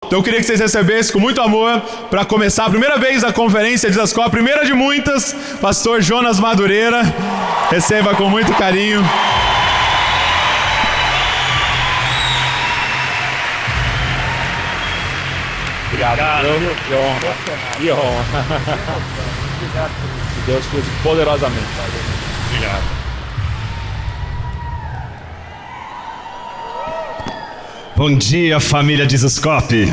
Então eu queria que vocês recebessem com muito amor, para começar a primeira vez a conferência de Zascope, a primeira de muitas, pastor Jonas Madureira. Receba com muito carinho. Obrigado. Que honra. Que Deus te use poderosamente. Obrigado. Bom dia, família de Zascope.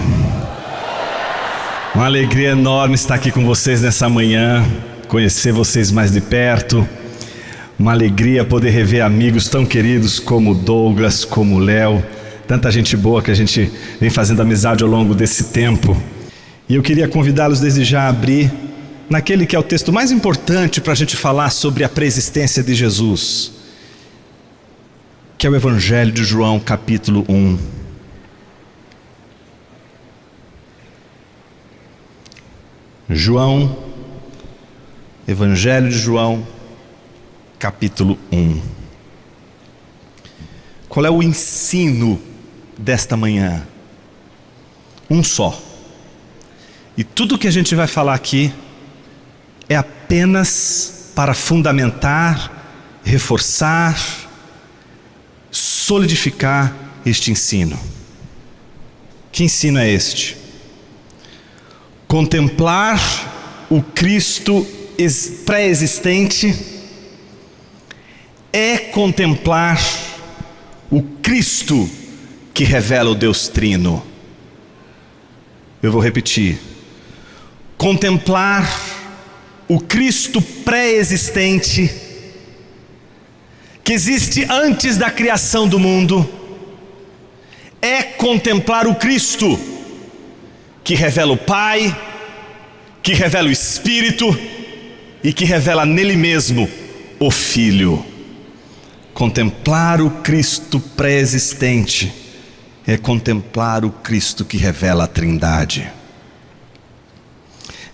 Uma alegria enorme estar aqui com vocês nessa manhã, conhecer vocês mais de perto. Uma alegria poder rever amigos tão queridos como Douglas, como Léo. Tanta gente boa que a gente vem fazendo amizade ao longo desse tempo. E eu queria convidá-los desde já a abrir naquele que é o texto mais importante para a gente falar sobre a preexistência de Jesus, que é o Evangelho de João, capítulo 1. João, Evangelho de João, capítulo 1. Qual é o ensino desta manhã? Um só. E tudo que a gente vai falar aqui é apenas para fundamentar, reforçar, solidificar este ensino. Que ensino é este? Contemplar o Cristo pré-existente é contemplar o Cristo que revela o Deus Trino. Eu vou repetir. Contemplar o Cristo pré-existente, que existe antes da criação do mundo, é contemplar o Cristo que revela o Pai, que revela o Espírito e que revela nele mesmo o Filho. Contemplar o Cristo pré-existente é contemplar o Cristo que revela a Trindade.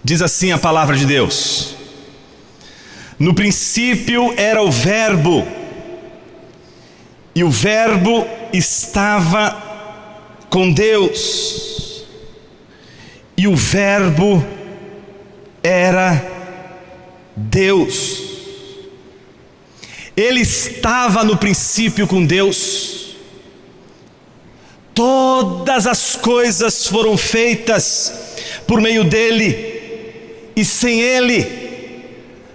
Diz assim a palavra de Deus: no princípio era o Verbo, e o Verbo estava com Deus, e o Verbo era Deus. Ele estava no princípio com Deus. Todas as coisas foram feitas por meio dele, e sem ele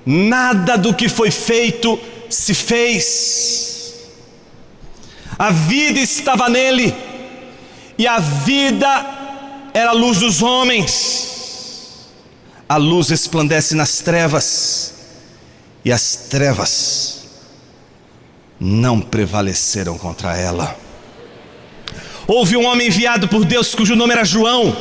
nada do que foi feito se fez. A vida estava nele, e a vida era a luz dos homens. A luz resplandece nas trevas, e as trevas não prevaleceram contra ela. Houve um homem enviado por Deus cujo nome era João.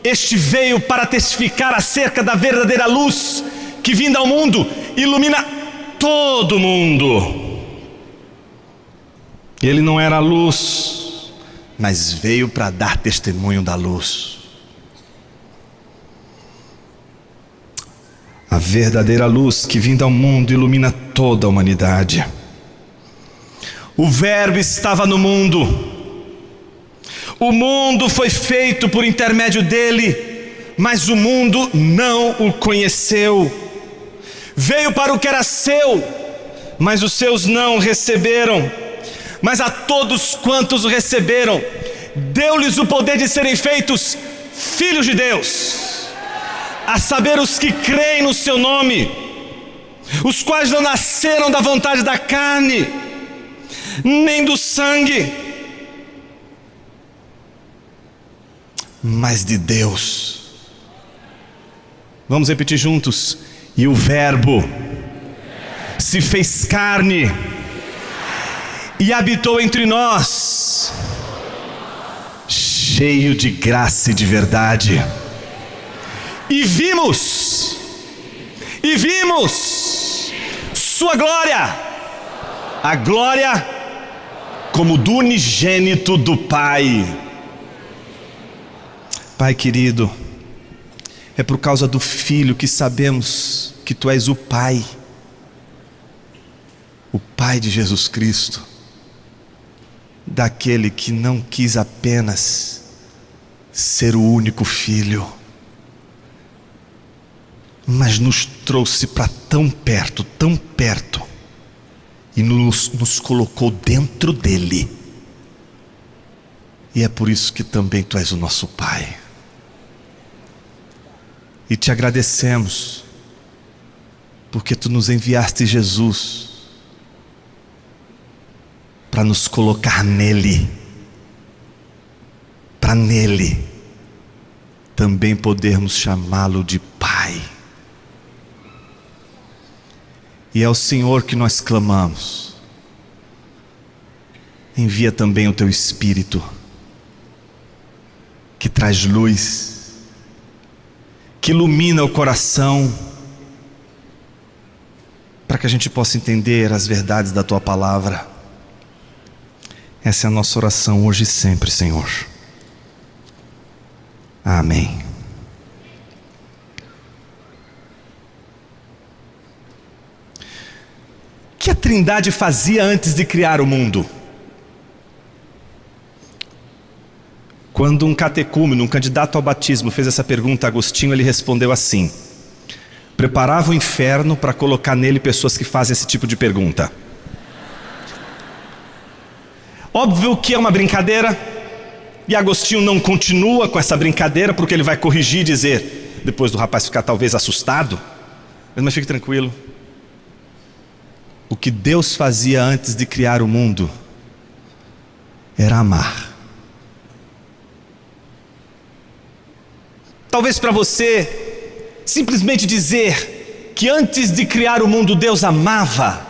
Este veio para testificar acerca da verdadeira luz que, vinda ao mundo, ilumina todo mundo. Ele não era a luz, mas veio para dar testemunho da luz. A verdadeira luz que, vinda ao mundo, ilumina toda a humanidade. O Verbo estava no mundo. O mundo foi feito por intermédio dele, mas o mundo não o conheceu. Veio para o que era seu, mas os seus não o receberam. Mas a todos quantos o receberam, deu-lhes o poder de serem feitos filhos de Deus, a saber, os que creem no seu nome, os quais não nasceram da vontade da carne, nem do sangue, mas de Deus. Vamos repetir juntos. E o Verbo se fez carne e habitou entre nós, cheio de graça e de verdade. E vimos sua glória, a glória como do unigênito do Pai. Pai querido, é por causa do Filho que sabemos que Tu és o Pai de Jesus Cristo, daquele que não quis apenas ser o único filho, mas nos trouxe para tão perto, e nos colocou dentro dele. E é por isso que também tu és o nosso Pai. E te agradecemos, porque tu nos enviaste Jesus para nos colocar nele, para nele também podermos chamá-lo de Pai. E é o Senhor que nós clamamos. Envia também o teu Espírito, que traz luz, que ilumina o coração, para que a gente possa entender as verdades da tua palavra. Essa é a nossa oração hoje e sempre, Senhor. Amém. O que a Trindade fazia antes de criar o mundo? Quando um catecúmeno, um candidato ao batismo, fez essa pergunta a Agostinho, ele respondeu assim: preparava o inferno para colocar nele pessoas que fazem esse tipo de pergunta. Óbvio que é uma brincadeira, e Agostinho não continua com essa brincadeira, porque ele vai corrigir e dizer, depois do rapaz ficar talvez assustado, mas fique tranquilo. O que Deus fazia antes de criar o mundo era amar. Talvez para você, simplesmente dizer que antes de criar o mundo Deus amava,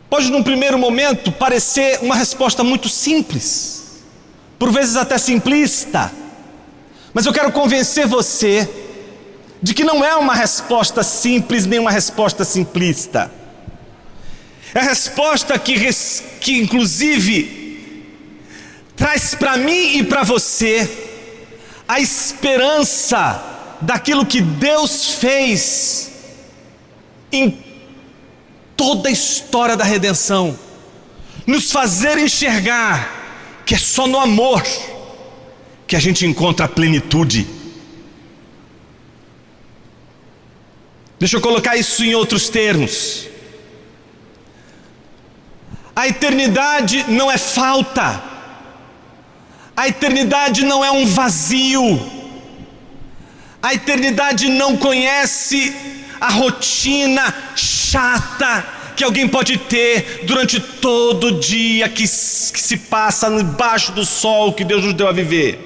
pode num primeiro momento parecer uma resposta muito simples, por vezes até simplista, mas eu quero convencer você de que não é uma resposta simples nem uma resposta simplista. É a resposta que inclusive traz para mim e para você a esperança daquilo que Deus fez em toda a história da redenção, nos fazer enxergar que é só no amor que a gente encontra a plenitude. Deixa eu colocar isso em outros termos. A eternidade não é falta, a eternidade não é um vazio, a eternidade não conhece a rotina chata que alguém pode ter durante todo o dia que se passa embaixo do sol que Deus nos deu a viver.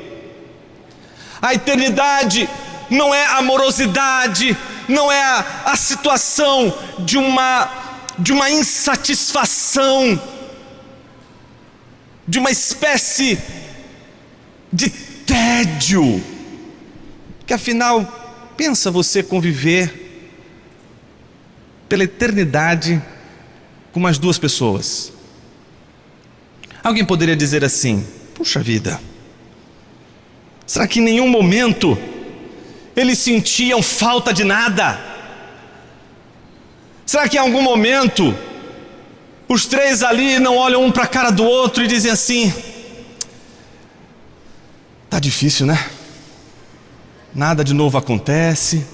A eternidade não é amorosidade, não é a situação de uma insatisfação, de uma espécie de tédio, que afinal, pensa você conviver pela eternidade com mais duas pessoas. Alguém poderia dizer assim: puxa vida, será que em nenhum momento eles sentiam falta de nada? Será que em algum momento os três ali não olham um para a cara do outro e dizem assim: tá difícil, né? Nada de novo acontece,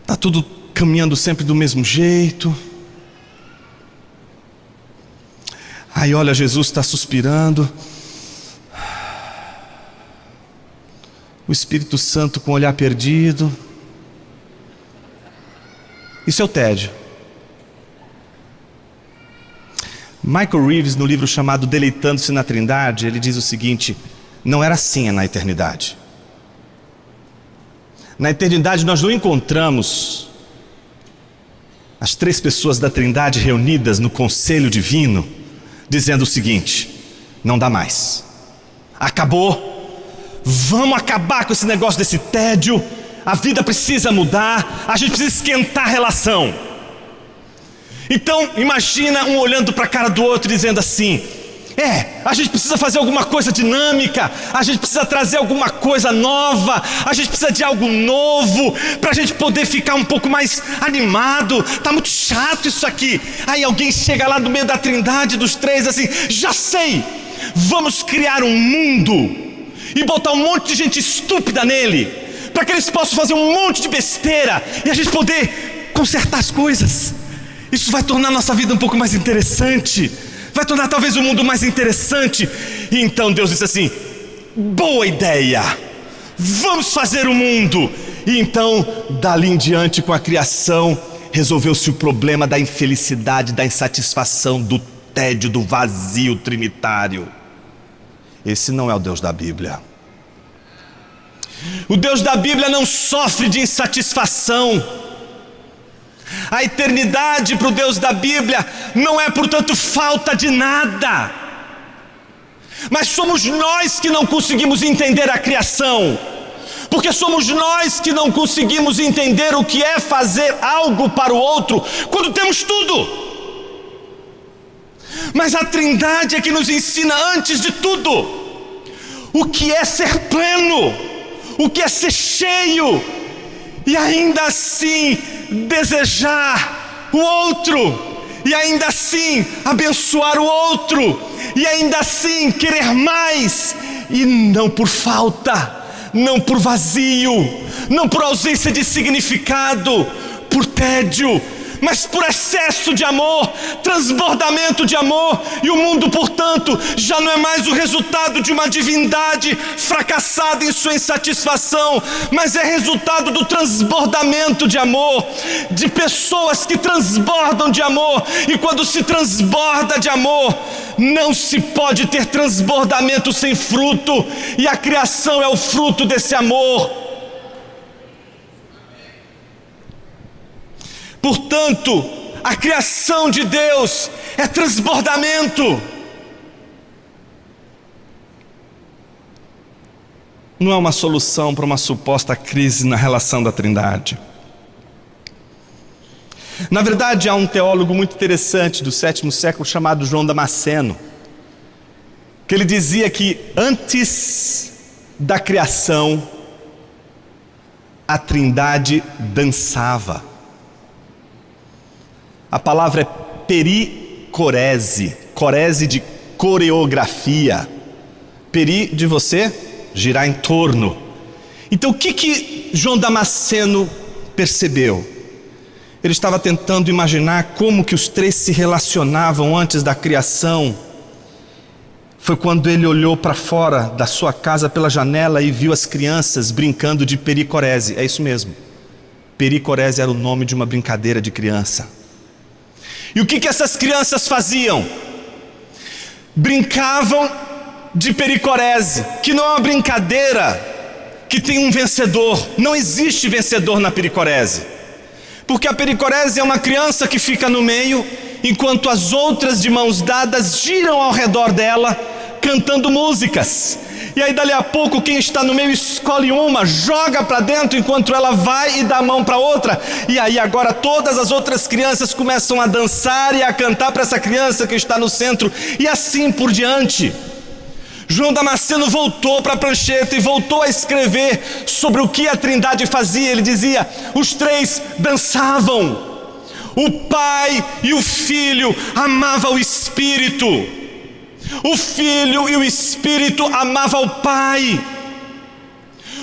tá tudo caminhando sempre do mesmo jeito. Aí olha, Jesus está suspirando, o Espírito Santo com o olhar perdido. Isso é o tédio. Michael Reeves, no livro chamado Deleitando-se na Trindade, ele diz o seguinte: não era assim na eternidade. Na eternidade nós não encontramos as três pessoas da Trindade reunidas no conselho divino, dizendo o seguinte: não dá mais, acabou, vamos acabar com esse negócio desse tédio, a vida precisa mudar, a gente precisa esquentar a relação. Então imagina um olhando para a cara do outro dizendo assim: a gente precisa fazer alguma coisa dinâmica, a gente precisa trazer alguma coisa nova, a gente precisa de algo novo, para a gente poder ficar um pouco mais animado, está muito chato isso aqui. Aí alguém chega lá no meio da trindade dos três assim: já sei, vamos criar um mundo e botar um monte de gente estúpida nele, para que eles possam fazer um monte de besteira e a gente poder consertar as coisas. Isso vai tornar a nossa vida um pouco mais interessante, vai tornar talvez o mundo mais interessante. E então Deus disse assim: boa ideia, vamos fazer o mundo. E então, dali em diante, com a criação, resolveu-se o problema da infelicidade, da insatisfação, do tédio, do vazio trinitário. Esse não é o Deus da Bíblia. O Deus da Bíblia não sofre de insatisfação. A eternidade para o Deus da Bíblia não é, portanto, falta de nada. Mas somos nós que não conseguimos entender a criação, porque somos nós que não conseguimos entender o que é fazer algo para o outro quando temos tudo. Mas a Trindade é que nos ensina, antes de tudo, o que é ser pleno, o que é ser cheio, e ainda assim desejar o outro, e ainda assim abençoar o outro, e ainda assim querer mais, e não por falta, não por vazio, não por ausência de significado, por tédio, mas por excesso de amor, transbordamento de amor. E o mundo, portanto, já não é mais o resultado de uma divindade fracassada em sua insatisfação, mas é resultado do transbordamento de amor, de pessoas que transbordam de amor. E quando se transborda de amor, não se pode ter transbordamento sem fruto, e a criação é o fruto desse amor. Portanto, a criação de Deus é transbordamento. Não é uma solução para uma suposta crise na relação da Trindade. Na verdade, há um teólogo muito interessante do 7º século chamado João Damasceno, que ele dizia que antes da criação, a Trindade dançava. A palavra é pericorese, corese de coreografia, peri de você, girar em torno. Então o que João Damasceno percebeu? Ele estava tentando imaginar como que os três se relacionavam antes da criação. Foi quando ele olhou para fora da sua casa pela janela e viu as crianças brincando de pericorese. É isso mesmo, pericorese era o nome de uma brincadeira de criança. E o que essas crianças faziam? Brincavam de pericorese, que não é uma brincadeira que tem um vencedor. Não existe vencedor na pericorese, porque a pericorese é uma criança que fica no meio, enquanto as outras de mãos dadas giram ao redor dela, cantando músicas. E aí dali a pouco quem está no meio escolhe uma, joga para dentro enquanto ela vai e dá a mão para outra. E aí agora todas as outras crianças começam a dançar e a cantar para essa criança que está no centro, e assim por diante. João Damasceno voltou para a prancheta e voltou a escrever sobre o que a Trindade fazia. Ele dizia: os três dançavam. O Pai e o Filho amavam o Espírito. O Filho e o Espírito amavam o Pai.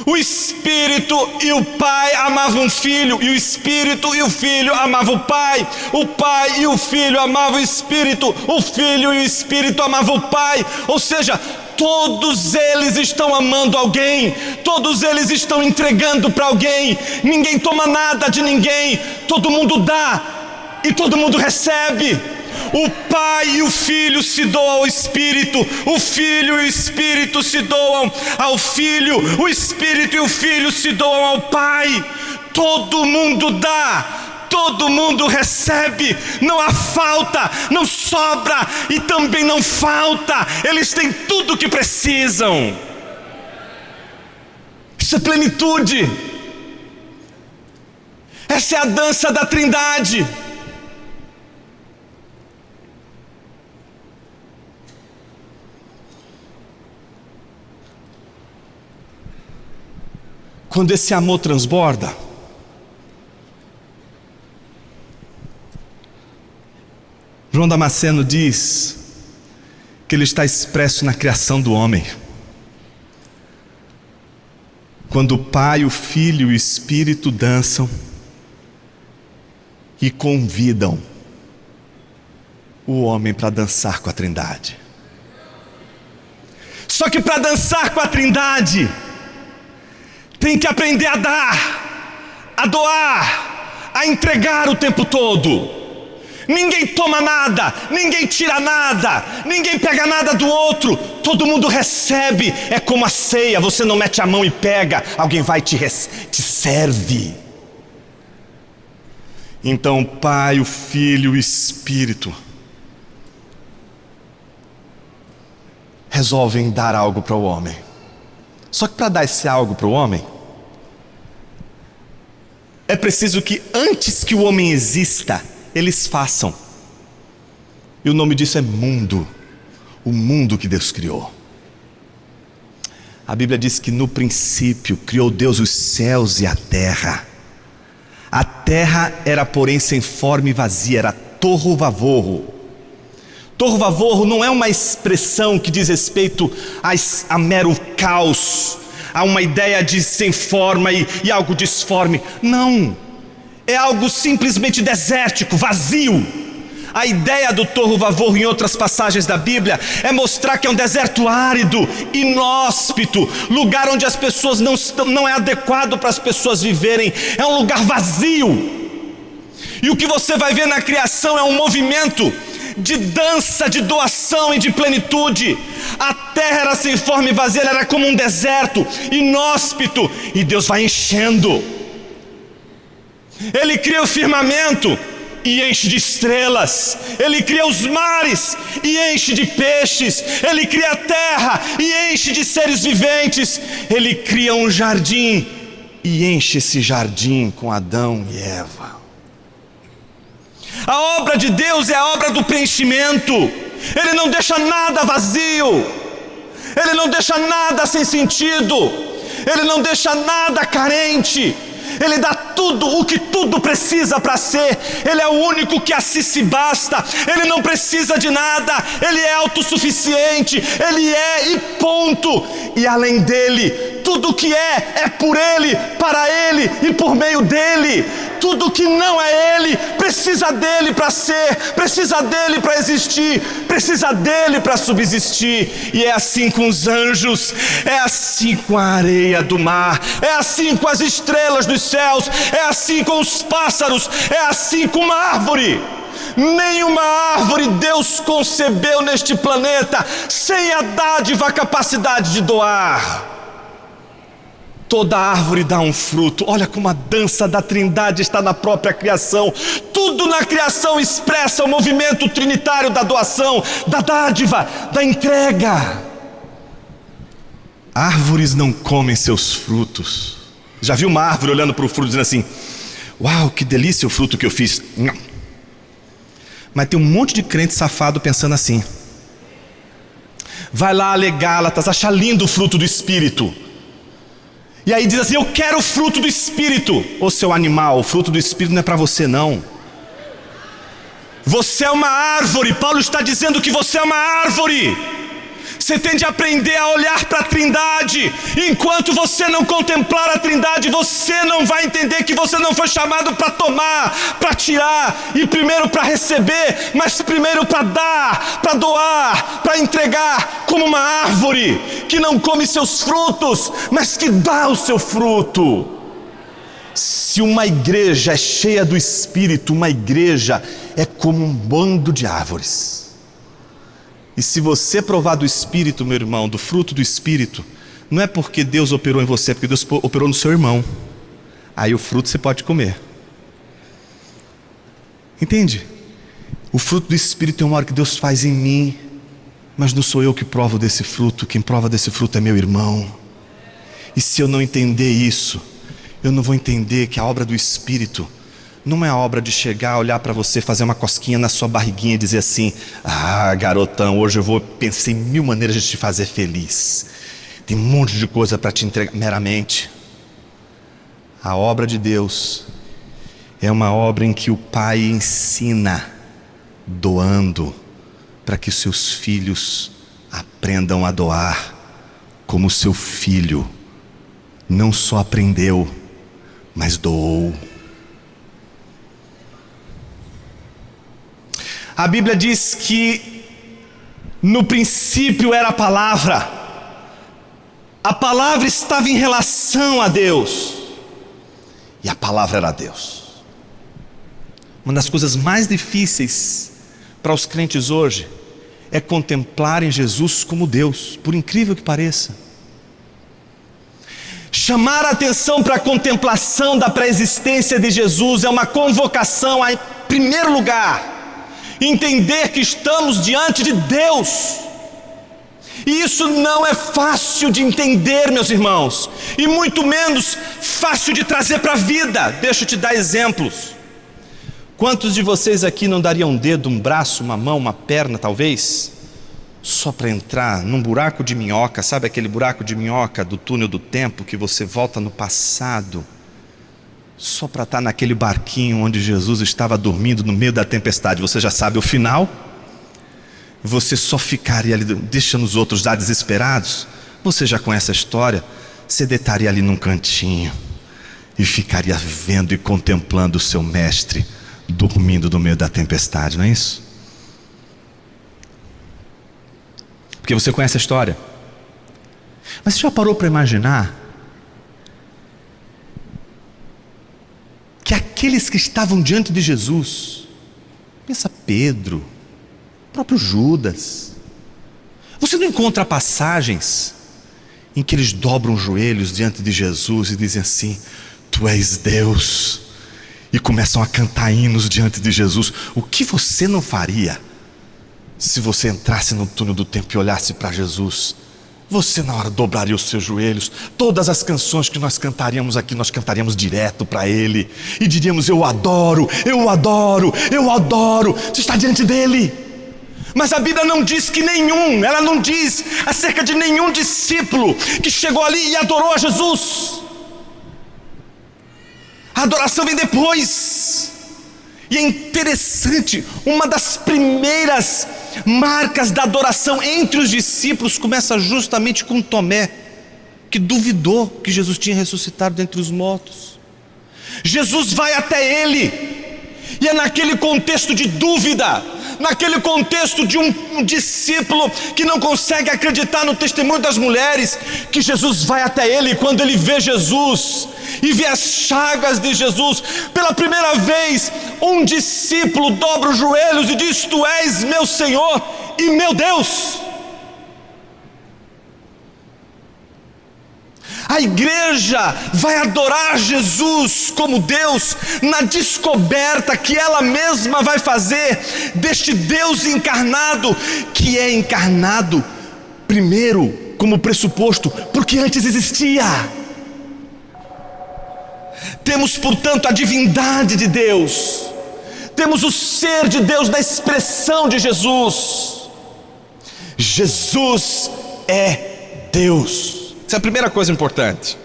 O Espírito e o Pai amavam o Filho, e o Espírito e o Filho amavam o Pai. O Pai e o Filho amavam o Espírito, o Filho e o Espírito amavam o Pai. Ou seja, todos eles estão amando alguém, todos eles estão entregando para alguém. Ninguém toma nada de ninguém, todo mundo dá e todo mundo recebe. O Pai e o Filho se doam ao Espírito, o Filho e o Espírito se doam ao Filho, o Espírito e o Filho se doam ao Pai. Todo mundo dá, todo mundo recebe, não há falta, não sobra e também não falta. Eles têm tudo o que precisam. Isso é plenitude. Essa é a dança da Trindade. Quando esse amor transborda, João Damasceno diz que ele está expresso na criação do homem. Quando o Pai, o Filho e o Espírito dançam e convidam o homem para dançar com a Trindade. Só que para dançar com a Trindade, tem que aprender a dar, a doar, a entregar o tempo todo. Ninguém toma nada, ninguém tira nada, ninguém pega nada do outro, todo mundo recebe. É como a ceia, você não mete a mão e pega, alguém vai te serve. Então o Pai, o Filho e o Espírito resolvem dar algo para o homem. Só que para dar esse algo para o homem, é preciso que antes que o homem exista, eles façam. E o nome disso é mundo. O mundo que Deus criou. A Bíblia diz que no princípio criou Deus os céus e a terra. A terra era porém sem forma e vazia, era tohu vavorro. Tohu vavorro não é uma expressão que diz respeito a mero caos, a uma ideia de sem forma e algo disforme. Não, é algo simplesmente desértico, vazio. A ideia do tohu vavorro em outras passagens da Bíblia é mostrar que é um deserto árido, inóspito, lugar onde as pessoas não é adequado para as pessoas viverem, é um lugar vazio. E o que você vai ver na criação é um movimento de dança, de doação e de plenitude. A terra era sem forma e vazia, ela era como um deserto, inóspito, e Deus vai enchendo. Ele cria o firmamento e enche de estrelas. Ele cria os mares e enche de peixes. Ele cria a terra e enche de seres viventes. Ele cria um jardim e enche esse jardim com Adão e Eva. A obra de Deus é a obra do preenchimento. Ele não deixa nada vazio. Ele não deixa nada sem sentido. Ele não deixa nada carente. Ele dá tudo o que tudo precisa para ser. Ele é o único que a si se basta. Ele não precisa de nada. Ele é autossuficiente. Ele é e ponto. E além dele, tudo que é por ele, para ele e por meio dele. Tudo que não é ele precisa dele para ser, precisa dele para existir, precisa dele para subsistir. E é assim com os anjos, é assim com a areia do mar, é assim com as estrelas dos céus, é assim com os pássaros, é assim com uma árvore. Nenhuma árvore Deus concebeu neste planeta sem a dádiva, a capacidade de doar. Toda árvore dá um fruto. Olha como a dança da Trindade está na própria criação. Tudo na criação expressa o movimento trinitário da doação, da dádiva, da entrega. Árvores não comem seus frutos. Já viu uma árvore olhando para o fruto dizendo assim: uau, que delícia o fruto que eu fiz. Não. Mas tem um monte de crente safado pensando assim. Vai lá ler Gálatas, acha lindo o fruto do Espírito. E aí diz assim: eu quero o fruto do Espírito. Ô seu animal, o fruto do Espírito não é para você não. Você é uma árvore. Paulo está dizendo que você é uma árvore. Você tem de aprender a olhar para a Trindade. Enquanto você não contemplar a Trindade, você não vai entender que você não foi chamado para tomar, para tirar, e primeiro para receber, mas primeiro para dar, para doar, para entregar, como uma árvore que não come seus frutos, mas que dá o seu fruto. Se uma igreja é cheia do Espírito, uma igreja é como um bando de árvores. E se você provar do Espírito, meu irmão, do fruto do Espírito, não é porque Deus operou em você, é porque Deus operou no seu irmão. Aí o fruto você pode comer. Entende? O fruto do Espírito é uma hora que Deus faz em mim, mas não sou eu que provo desse fruto. Quem prova desse fruto é meu irmão. E se eu não entender isso, eu não vou entender que a obra do Espírito não é a obra de chegar, olhar para você, fazer uma cosquinha na sua barriguinha e dizer assim: ah, garotão, hoje eu pensei em 1000 maneiras de te fazer feliz. Tem um monte de coisa para te entregar. Meramente. A obra de Deus é uma obra em que o Pai ensina, doando, para que os seus filhos aprendam a doar como seu filho não só aprendeu, mas doou. A Bíblia diz que no princípio era a palavra estava em relação a Deus, e a palavra era Deus. Uma das coisas mais difíceis para os crentes hoje é contemplarem Jesus como Deus, por incrível que pareça. Chamar a atenção para a contemplação da pré-existência de Jesus é uma convocação a, em primeiro lugar, entender que estamos diante de Deus. E isso não é fácil de entender, meus irmãos, e muito menos fácil de trazer para a vida. Deixa eu te dar exemplos. Quantos de vocês aqui não dariam um dedo, um braço, uma mão, uma perna talvez, só para entrar num buraco de minhoca? Sabe aquele buraco de minhoca do túnel do tempo, que você volta no passado, só para estar naquele barquinho onde Jesus estava dormindo no meio da tempestade? Você já sabe o final? Você só ficaria ali, deixando os outros já desesperados? Você já conhece a história? Você deitaria ali num cantinho e ficaria vendo e contemplando o seu mestre dormindo no meio da tempestade, não é isso? Porque você conhece a história. Mas você já parou para imaginar que aqueles que estavam diante de Jesus, pensa Pedro, próprio Judas, você não encontra passagens em que eles dobram os joelhos diante de Jesus e dizem assim: Tu és Deus, e começam a cantar hinos diante de Jesus? O que você não faria se você entrasse no túnel do tempo e olhasse para Jesus? Você na hora dobraria os seus joelhos. Todas as canções que nós cantaríamos aqui, nós cantaríamos direto para Ele e diríamos: eu adoro, eu adoro, eu adoro. Você está diante dEle. Mas a Bíblia não diz que ela não diz acerca de nenhum discípulo que chegou ali e adorou a Jesus. A adoração vem depois. E é interessante, uma das primeiras marcas da adoração entre os discípulos começa justamente com Tomé, que duvidou que Jesus tinha ressuscitado dentre os mortos. Jesus vai até ele, e é naquele contexto de dúvida, naquele contexto de um discípulo que não consegue acreditar no testemunho das mulheres, que Jesus vai até ele. E quando ele vê Jesus e vê as chagas de Jesus, pela primeira vez um discípulo dobra os joelhos e diz: Tu és meu Senhor e meu Deus. A igreja vai adorar Jesus como Deus na descoberta que ela mesma vai fazer deste Deus encarnado, que é encarnado primeiro como pressuposto, porque antes existia. Temos, portanto, a divindade de Deus, temos o ser de Deus na expressão de Jesus. Jesus é Deus. Essa é a primeira coisa importante.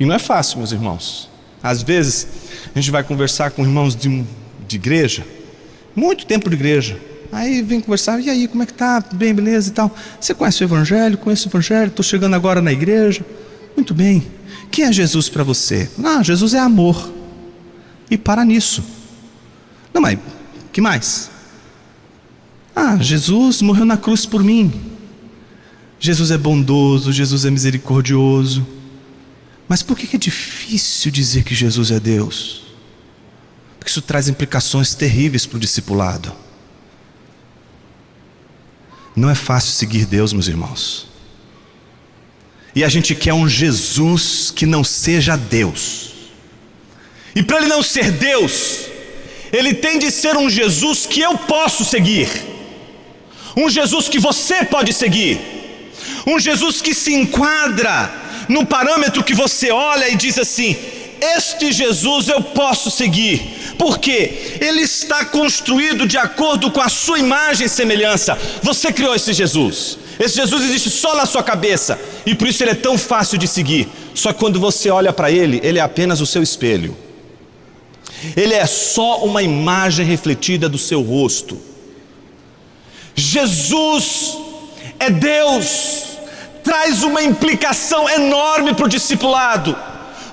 E não é fácil, meus irmãos. Às vezes a gente vai conversar com irmãos de igreja, muito tempo de igreja, aí vem conversar: e aí, como é que tá? Tudo bem, beleza e tal? Você conhece o Evangelho? Conheço o Evangelho, estou chegando agora na igreja. Muito bem. Quem é Jesus para você? Jesus é amor. E para nisso. Não, mas que mais? Jesus morreu na cruz por mim. Jesus é bondoso, Jesus é misericordioso. Mas por que é difícil dizer que Jesus é Deus? Porque isso traz implicações terríveis para o discipulado. Não é fácil seguir Deus, meus irmãos. E a gente quer um Jesus que não seja Deus. E para Ele não ser Deus, Ele tem de ser um Jesus que eu posso seguir, um Jesus que você pode seguir, um Jesus que se enquadra no parâmetro que você olha e diz assim: este Jesus eu posso seguir, porque Ele está construído de acordo com a sua imagem e semelhança. Você criou esse Jesus existe só na sua cabeça, e por isso Ele é tão fácil de seguir. Só que quando você olha para Ele, Ele é apenas o seu espelho. Ele é só uma imagem refletida do seu rosto. Jesus é Deus, traz uma implicação enorme para o discipulado.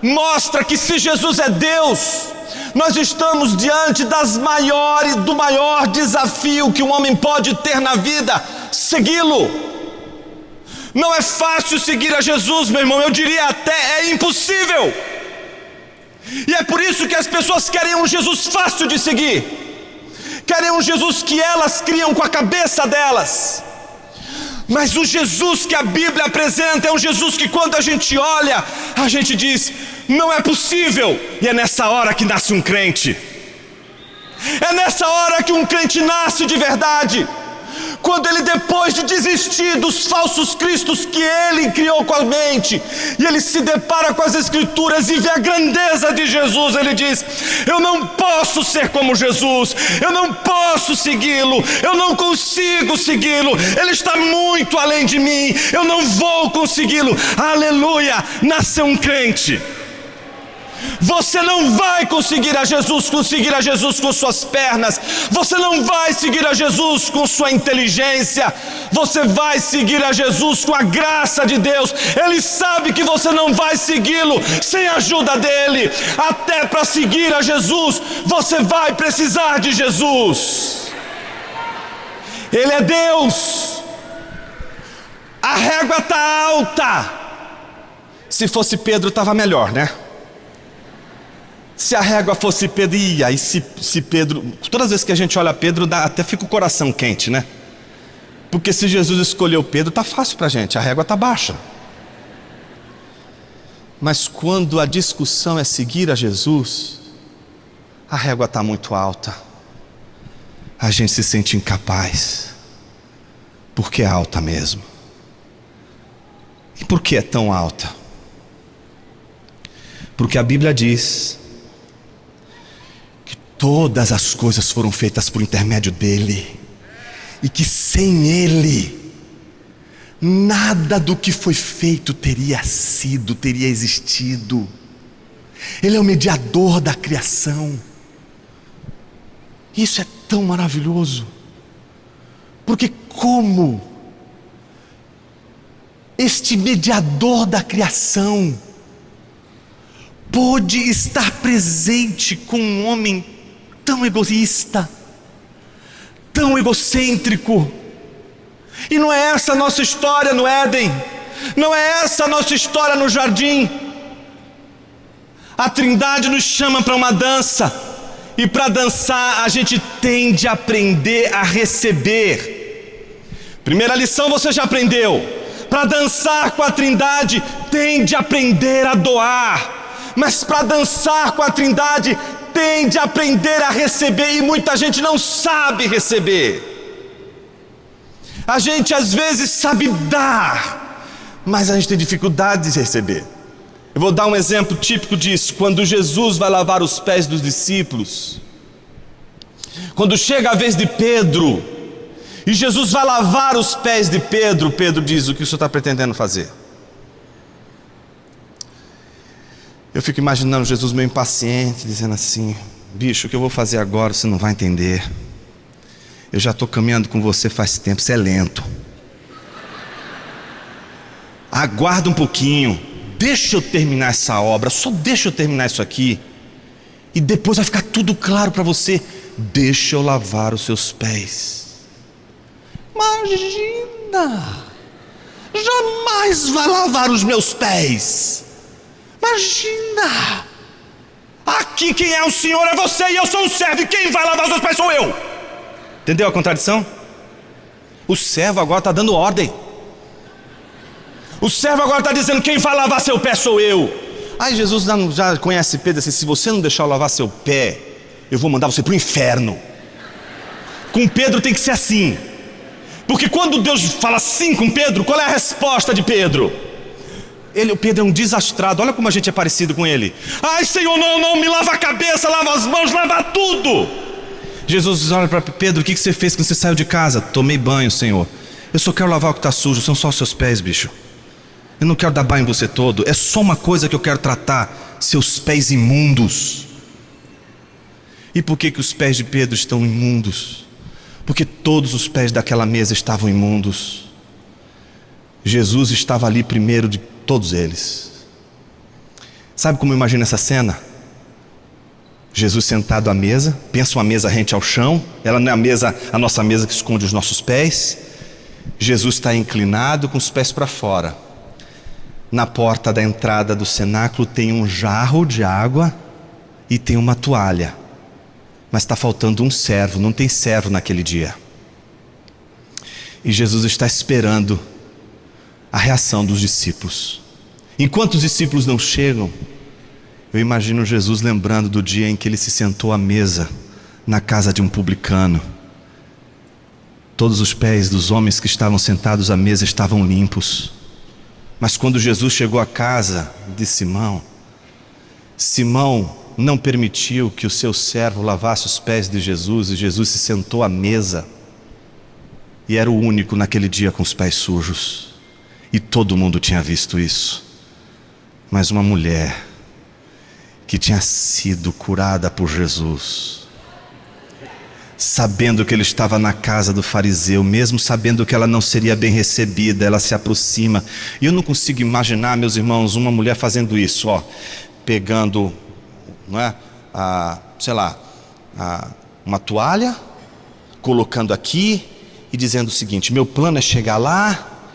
Mostra que se Jesus é Deus, nós estamos diante do maior desafio que um homem pode ter na vida: segui-lo. Não é fácil seguir a Jesus, meu irmão, eu diria até é impossível. E é por isso que as pessoas querem um Jesus fácil de seguir, querem um Jesus que elas criam com a cabeça delas. Mas o Jesus que a Bíblia apresenta é um Jesus que, quando a gente olha, a gente diz: não é possível. E é nessa hora que nasce um crente. É nessa hora que um crente nasce de verdade. Quando ele, depois de desistir dos falsos cristos que ele criou com a mente, e ele se depara com as Escrituras e vê a grandeza de Jesus, ele diz: eu não posso ser como Jesus, eu não posso segui-lo, eu não consigo segui-lo, ele está muito além de mim, eu não vou consegui-lo. Aleluia, nasceu um crente. Você não vai conseguir a Jesus com suas pernas. Você não vai seguir a Jesus com sua inteligência. Você vai seguir a Jesus com a graça de Deus. Ele sabe que você não vai segui-lo sem a ajuda dele. Até para seguir a Jesus, você vai precisar de Jesus. Ele é Deus. A régua está alta. Se fosse Pedro, estava melhor, né? Se a régua fosse Pedro, e aí se Pedro, todas as vezes que a gente olha Pedro, até fica o coração quente, né? Porque se Jesus escolheu Pedro, está fácil para a gente, a régua está baixa. Mas quando a discussão é seguir a Jesus, a régua está muito alta. A gente se sente incapaz, porque é alta mesmo. E por que é tão alta? Porque a Bíblia diz todas as coisas foram feitas por intermédio dele, e que sem ele, nada do que foi feito teria existido. Ele é o mediador da criação. Isso é tão maravilhoso, porque como este mediador da criação pôde estar presente com um homem tão egoísta, tão egocêntrico? E não é essa a nossa história no Éden, não é essa a nossa história no jardim. A Trindade nos chama para uma dança, e para dançar a gente tem de aprender a receber. Primeira lição você já aprendeu: para dançar com a Trindade tem de aprender a doar. Mas para dançar com a Trindade tem de aprender a receber, e muita gente não sabe receber. A gente às vezes sabe dar, mas a gente tem dificuldade de receber. Eu vou dar um exemplo típico disso. Quando Jesus vai lavar os pés dos discípulos, quando chega a vez de Pedro, e Jesus vai lavar os pés de Pedro, Pedro diz: o que o senhor está pretendendo fazer? Eu fico imaginando Jesus meio impaciente, dizendo assim: bicho, o que eu vou fazer agora você não vai entender. Eu já estou caminhando com você faz tempo, você é lento. Aguarda um pouquinho, deixa eu terminar essa obra, só deixa eu terminar isso aqui, e depois vai ficar tudo claro para você. Deixa eu lavar os seus pés. Imagina, jamais vai lavar os meus pés. Imagina, aqui quem é o Senhor é você, e eu sou um servo, e quem vai lavar os meus pés sou eu. Entendeu a contradição? O servo agora está dando ordem. O servo agora está dizendo: quem vai lavar seu pé sou eu. Aí Jesus já conhece Pedro assim: se você não deixar eu lavar seu pé, eu vou mandar você para o inferno. Com Pedro tem que ser assim, porque quando Deus fala assim com Pedro, qual é a resposta de Pedro? O Pedro é um desastrado. Olha como a gente é parecido com ele. Ai, Senhor, não, me lava a cabeça, lava as mãos, lava tudo. Jesus olha para Pedro: o que você fez quando você saiu de casa? Tomei banho, Senhor. Eu só quero lavar o que está sujo, são só os seus pés, bicho. Eu não quero dar banho em você todo, é só uma coisa que eu quero tratar: seus pés imundos. E por que os pés de Pedro estão imundos? Porque todos os pés daquela mesa estavam imundos. Jesus estava ali primeiro de todos eles. Sabe como eu imagino essa cena? Jesus sentado à mesa, pensa uma mesa rente ao chão, ela não é a nossa mesa que esconde os nossos pés. Jesus está inclinado com os pés para fora. Na porta da entrada do cenáculo tem um jarro de água e tem uma toalha. Mas está faltando um servo, não tem servo naquele dia. E Jesus está esperando a reação dos discípulos. Enquanto os discípulos não chegam, eu imagino Jesus lembrando do dia em que ele se sentou à mesa na casa de um publicano. Todos os pés dos homens que estavam sentados à mesa estavam limpos. Mas quando Jesus chegou à casa de Simão, Simão não permitiu que o seu servo lavasse os pés de Jesus, e Jesus se sentou à mesa e era o único naquele dia com os pés sujos, e todo mundo tinha visto isso. Mas uma mulher que tinha sido curada por Jesus, sabendo que ele estava na casa do fariseu, mesmo sabendo que ela não seria bem recebida, ela se aproxima. E eu não consigo imaginar, meus irmãos, uma mulher fazendo isso, pegando, não é, uma toalha, colocando aqui e dizendo o seguinte: meu plano é chegar lá,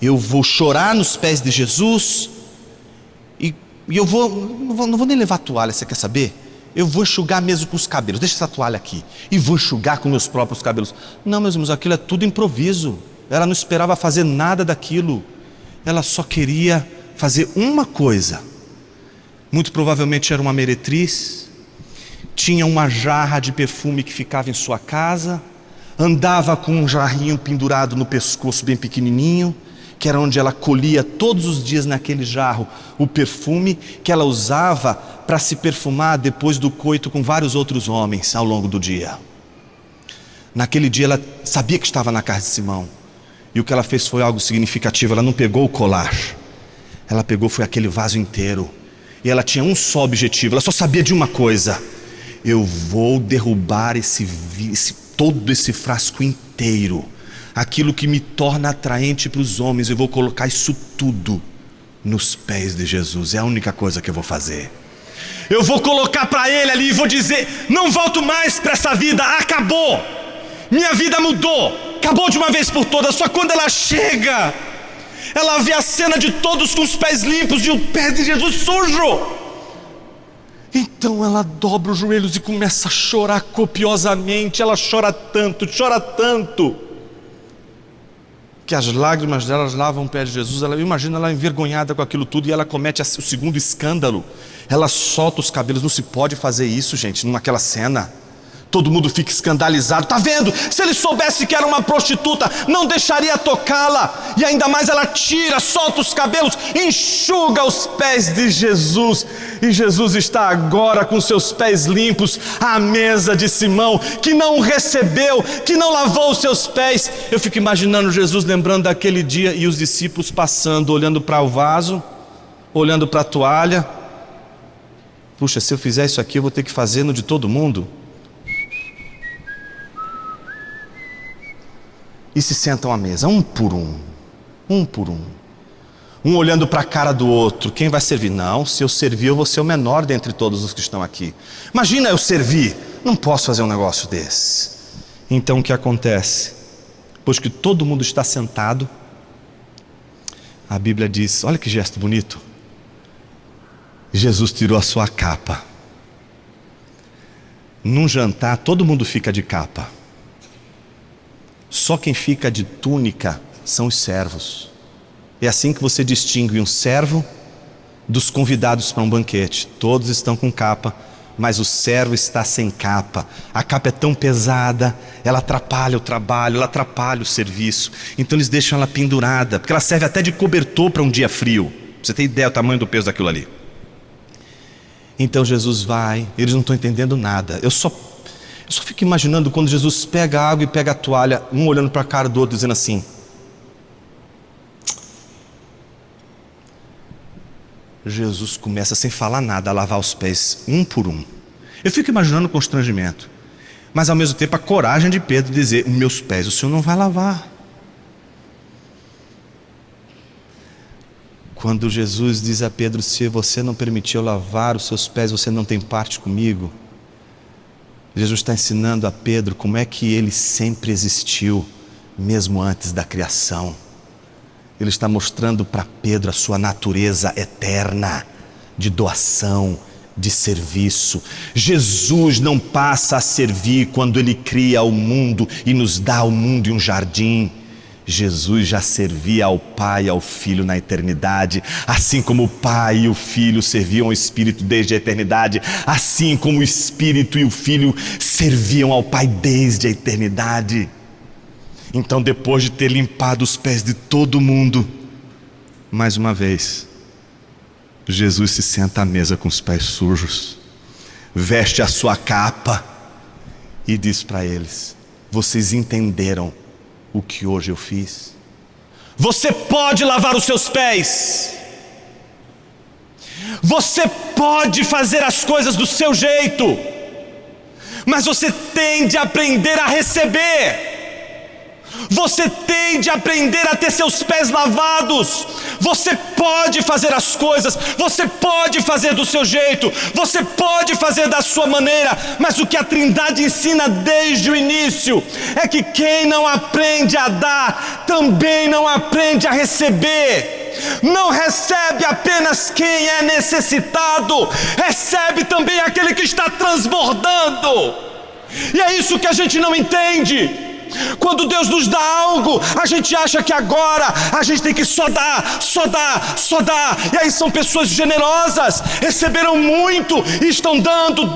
eu vou chorar nos pés de Jesus, e eu não vou nem levar a toalha, você quer saber? Eu vou enxugar mesmo com os cabelos, deixa essa toalha aqui, e vou enxugar com meus próprios cabelos. Não, meus irmãos, aquilo é tudo improviso. Ela não esperava fazer nada daquilo, ela só queria fazer uma coisa. Muito provavelmente era uma meretriz, tinha uma jarra de perfume que ficava em sua casa, andava com um jarrinho pendurado no pescoço bem pequenininho, que era onde ela colhia todos os dias naquele jarro o perfume que ela usava para se perfumar depois do coito com vários outros homens ao longo do dia. Naquele dia ela sabia que estava na casa de Simão, e o que ela fez foi algo significativo. Ela não pegou o colar, ela pegou foi aquele vaso inteiro, e ela tinha um só objetivo, ela só sabia de uma coisa: eu vou derrubar todo esse frasco inteiro, aquilo que me torna atraente para os homens, eu vou colocar isso tudo nos pés de Jesus. É a única coisa que eu vou fazer. Eu vou colocar para ele ali e vou dizer: não volto mais para essa vida, acabou, minha vida mudou, acabou de uma vez por todas. Só quando ela chega, ela vê a cena de todos com os pés limpos e o pé de Jesus sujo. Então ela dobra os joelhos e começa a chorar copiosamente. Ela chora tanto, que as lágrimas delas lavam o pé de Jesus. Eu imagino ela envergonhada com aquilo tudo, e ela comete o segundo escândalo. Ela solta os cabelos. Não se pode fazer isso, gente, naquela cena. Todo mundo fica escandalizado. Tá vendo? Se ele soubesse que era uma prostituta, não deixaria tocá-la. E ainda mais ela tira, solta os cabelos, enxuga os pés de Jesus. E Jesus está agora com seus pés limpos à mesa de Simão, que não o recebeu, que não lavou os seus pés. Eu fico imaginando Jesus lembrando daquele dia, e os discípulos passando, olhando para o vaso, olhando para a toalha. Puxa, se eu fizer isso aqui, eu vou ter que fazer no de todo mundo. E se sentam à mesa, um por um. Um olhando para a cara do outro. Quem vai servir? Não, se eu servir eu vou ser o menor dentre todos os que estão aqui. Imagina eu servir, não posso fazer um negócio desse. Então o que acontece? Pois que todo mundo está sentado, a Bíblia diz, olha que gesto bonito. Jesus tirou a sua capa. Num jantar todo mundo fica de capa. Só quem fica de túnica são os servos. É assim que você distingue um servo dos convidados para um banquete. Todos estão com capa, mas o servo está sem capa. A capa é tão pesada, ela atrapalha o trabalho, ela atrapalha o serviço. Então eles deixam ela pendurada, porque ela serve até de cobertor para um dia frio. Pra você ter ideia do tamanho do peso daquilo ali. Então Jesus vai, eles não estão entendendo nada. Eu só fico imaginando quando Jesus pega a água e pega a toalha, um olhando para a cara do outro, dizendo assim: Jesus começa sem falar nada a lavar os pés, um por um. Eu fico imaginando o constrangimento, mas ao mesmo tempo a coragem de Pedro dizer: os meus pés o Senhor não vai lavar. Quando Jesus diz a Pedro: se você não permitiu lavar os seus pés, você não tem parte comigo. Jesus está ensinando a Pedro como é que ele sempre existiu, mesmo antes da criação. Ele está mostrando para Pedro a sua natureza eterna, de doação, de serviço. Jesus não passa a servir quando Ele cria o mundo e nos dá o mundo e um jardim. Jesus já servia ao Pai e ao Filho na eternidade, assim como o Pai e o Filho serviam ao Espírito desde a eternidade, assim como o Espírito e o Filho serviam ao Pai desde a eternidade. Então, depois de ter limpado os pés de todo mundo, mais uma vez, Jesus se senta à mesa com os pés sujos, veste a sua capa e diz para eles: vocês entenderam o que hoje eu fiz? Você pode lavar os seus pés, você pode fazer as coisas do seu jeito, mas você tem de aprender a receber. Você tem de aprender a ter seus pés lavados. Você pode fazer as coisas, você pode fazer do seu jeito, você pode fazer da sua maneira, mas o que a Trindade ensina desde o início é que quem não aprende a dar, também não aprende a receber. Não recebe apenas quem é necessitado, recebe também aquele que está transbordando. E é isso que a gente não entende. Quando Deus nos dá algo, a gente acha que agora a gente tem que só dar. E aí são pessoas generosas, receberam muito e estão dando.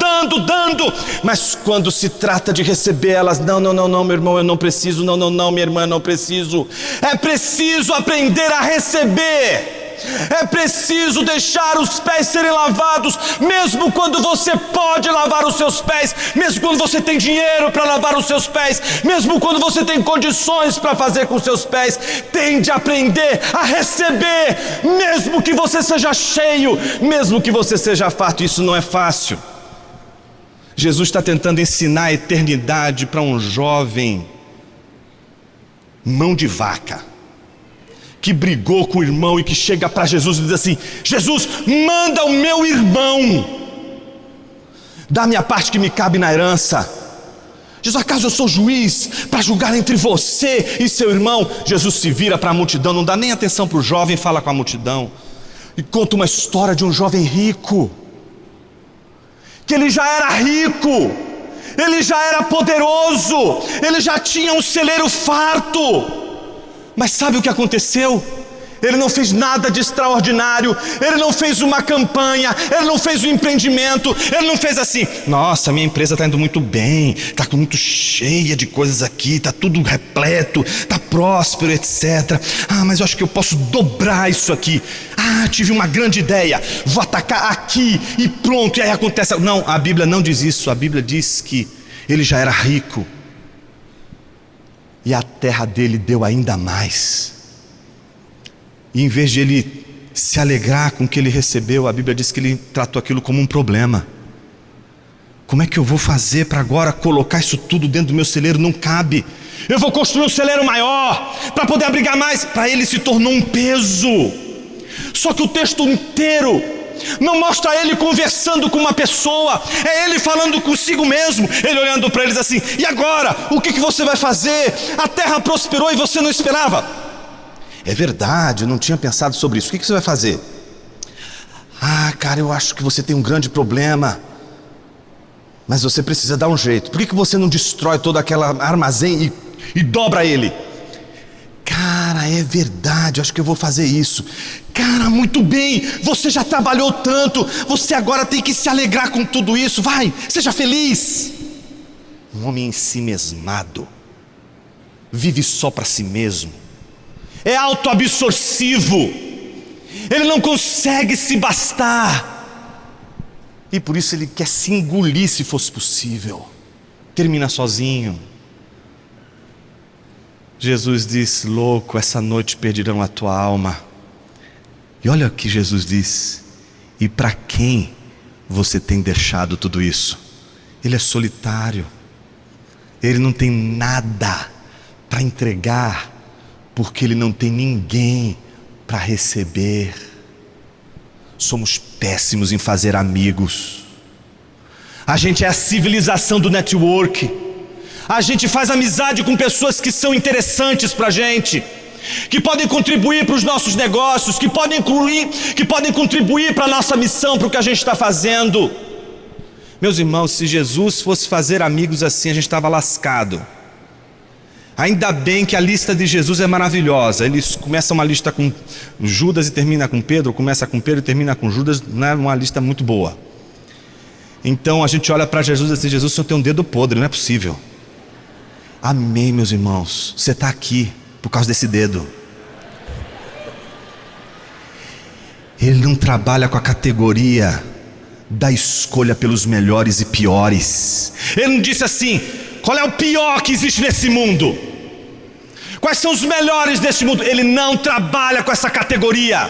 Mas quando se trata de receber, elas: não, meu irmão, eu não preciso. Não, minha irmã, eu não preciso. É preciso aprender a receber. É preciso deixar os pés serem lavados, mesmo quando você pode lavar os seus pés, mesmo quando você tem dinheiro para lavar os seus pés, mesmo quando você tem condições para fazer com os seus pés. Tem de aprender a receber, mesmo que você seja cheio, mesmo que você seja farto. Isso não é fácil. Jesus está tentando ensinar a eternidade para um jovem mão de vaca, que brigou com o irmão e que chega para Jesus e diz assim: Jesus, manda o meu irmão, dá minha parte que me cabe na herança. Jesus: acaso eu sou juiz para julgar entre você e seu irmão? Jesus se vira para a multidão, não dá nem atenção para o jovem, fala com a multidão e conta uma história de um jovem rico, que ele já era rico, ele já era poderoso, ele já tinha um celeiro farto. Mas sabe o que aconteceu? Ele não fez nada de extraordinário, ele não fez uma campanha, ele não fez um empreendimento, ele não fez assim: nossa, minha empresa está indo muito bem, está muito cheia de coisas aqui, está tudo repleto, está próspero, etc. Mas eu acho que eu posso dobrar isso aqui. Tive uma grande ideia, vou atacar aqui e pronto, e aí acontece. Não, a Bíblia não diz isso. A Bíblia diz que ele já era rico e a terra dele deu ainda mais. E em vez de ele se alegrar com o que ele recebeu, a Bíblia diz que ele tratou aquilo como um problema. Como é que eu vou fazer para agora colocar isso tudo dentro do meu celeiro? Não cabe. Eu vou construir um celeiro maior para poder abrigar mais. Para ele se tornou um peso. Só que o texto inteiro não mostra ele conversando com uma pessoa, é ele falando consigo mesmo, ele olhando para eles assim: e agora? O que você vai fazer? A terra prosperou e você não esperava. É verdade, eu não tinha pensado sobre isso. O que você vai fazer? Cara, eu acho que você tem um grande problema, mas você precisa dar um jeito. Por que você não destrói todo aquele armazém e dobra ele? Cara, é verdade, acho que eu vou fazer isso. Cara, muito bem, você já trabalhou tanto, você agora tem que se alegrar com tudo isso. Vai, seja feliz. Um homem ensimesmado, vive só para si mesmo, é autoabsorsivo, ele não consegue se bastar, e por isso ele quer se engolir se fosse possível. Termina sozinho. Jesus disse: louco, essa noite perderão a tua alma. E olha o que Jesus diz: e para quem você tem deixado tudo isso? ele é solitário, ele não tem nada para entregar, porque ele não tem ninguém para receber. Somos péssimos em fazer amigos. A gente é a civilização do network. A gente faz amizade com pessoas que são interessantes para a gente, que podem contribuir para os nossos negócios, que podem contribuir para a nossa missão, para o que a gente está fazendo. Meus irmãos, se Jesus fosse fazer amigos assim, a gente estava lascado. Ainda bem que a lista de Jesus é maravilhosa. Ele começa uma lista com Judas e termina com Pedro, começa com Pedro e termina com Judas, não é uma lista muito boa. Então a gente olha para Jesus e diz assim: Jesus, o Senhor tem um dedo podre, não é possível. Amém, meus irmãos, você está aqui por causa desse dedo. Ele não trabalha com a categoria da escolha pelos melhores e piores. Ele não disse assim: qual é o pior que existe nesse mundo? Quais são os melhores deste mundo? Ele não trabalha com essa categoria.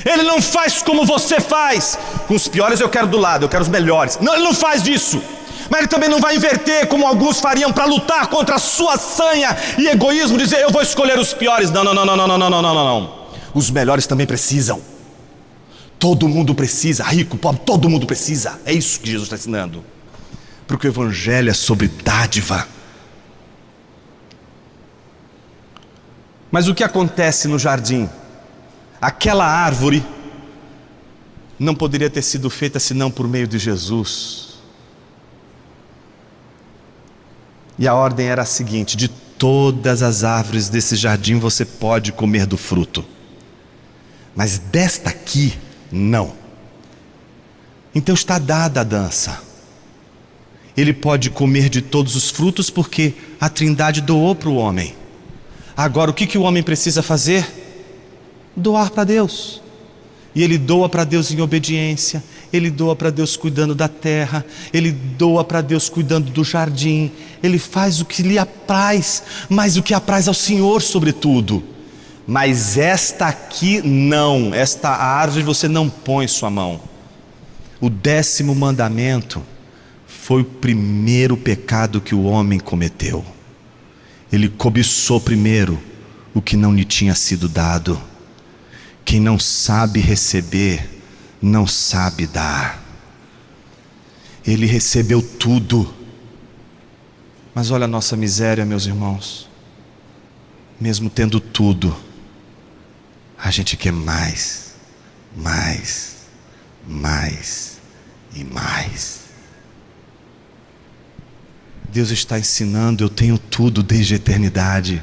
Ele não faz como você faz. Com os piores eu quero do lado, eu quero os melhores. Não, ele não faz isso. Mas ele também não vai inverter como alguns fariam para lutar contra a sua sanha e egoísmo, dizer eu vou escolher os piores. Não. Os melhores também precisam. Todo mundo precisa, rico, pobre, todo mundo precisa. É isso que Jesus está ensinando. Porque o evangelho é sobre dádiva. Mas o que acontece no jardim? Aquela árvore não poderia ter sido feita senão por meio de Jesus. E a ordem era a seguinte: de todas as árvores desse jardim você pode comer do fruto, mas desta aqui não. Então está dada a dança. Ele pode comer de todos os frutos porque a Trindade doou para o homem. Agora o que o homem precisa fazer? Doar para Deus. E ele doa para Deus em obediência, ele doa para Deus cuidando da terra, ele doa para Deus cuidando do jardim, ele faz o que lhe apraz, mas o que apraz ao Senhor sobretudo. Mas esta aqui não, esta árvore você não põe sua mão. O 10º mandamento foi o primeiro pecado que o homem cometeu. Ele cobiçou primeiro o que não lhe tinha sido dado. Quem não sabe receber, não sabe dar. Ele recebeu tudo. Mas olha a nossa miséria, meus irmãos. Mesmo tendo tudo, a gente quer mais e mais. Deus está ensinando: eu tenho tudo desde a eternidade.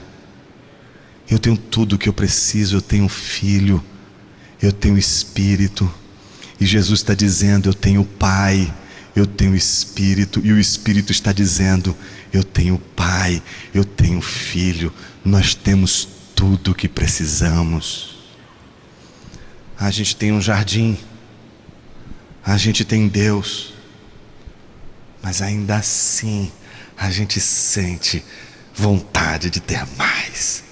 Eu tenho tudo o que eu preciso, eu tenho Filho, eu tenho Espírito. E Jesus está dizendo: eu tenho Pai, eu tenho Espírito. E o Espírito está dizendo: eu tenho Pai, eu tenho Filho. Nós temos tudo o que precisamos. A gente tem um jardim, a gente tem Deus, mas ainda assim a gente sente vontade de ter mais.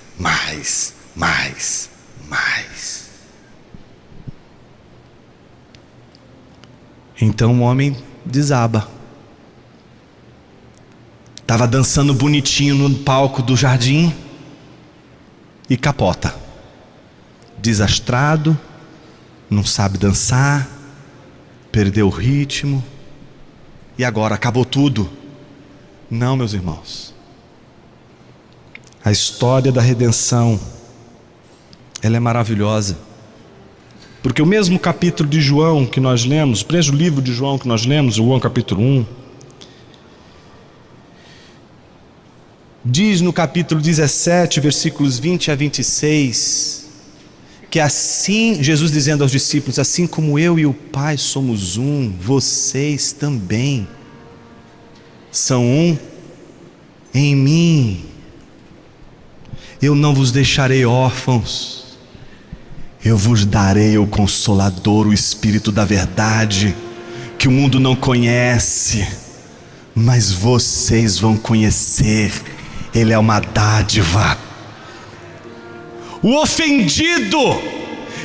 Então o homem desaba. Estava dançando bonitinho no palco do jardim e capota. Desastrado, não sabe dançar, perdeu o ritmo. E agora acabou tudo? Não, meus irmãos. A história da redenção, ela é maravilhosa. Porque o mesmo capítulo de João que nós lemos, o mesmo livro de João que nós lemos, João capítulo 1, diz no capítulo 17, versículos 20 a 26, que assim, Jesus dizendo aos discípulos: assim como eu e o Pai somos um, vocês também são um em mim. Eu não vos deixarei órfãos, eu vos darei o Consolador, o Espírito da verdade, que o mundo não conhece, mas vocês vão conhecer. Ele é uma dádiva. O ofendido,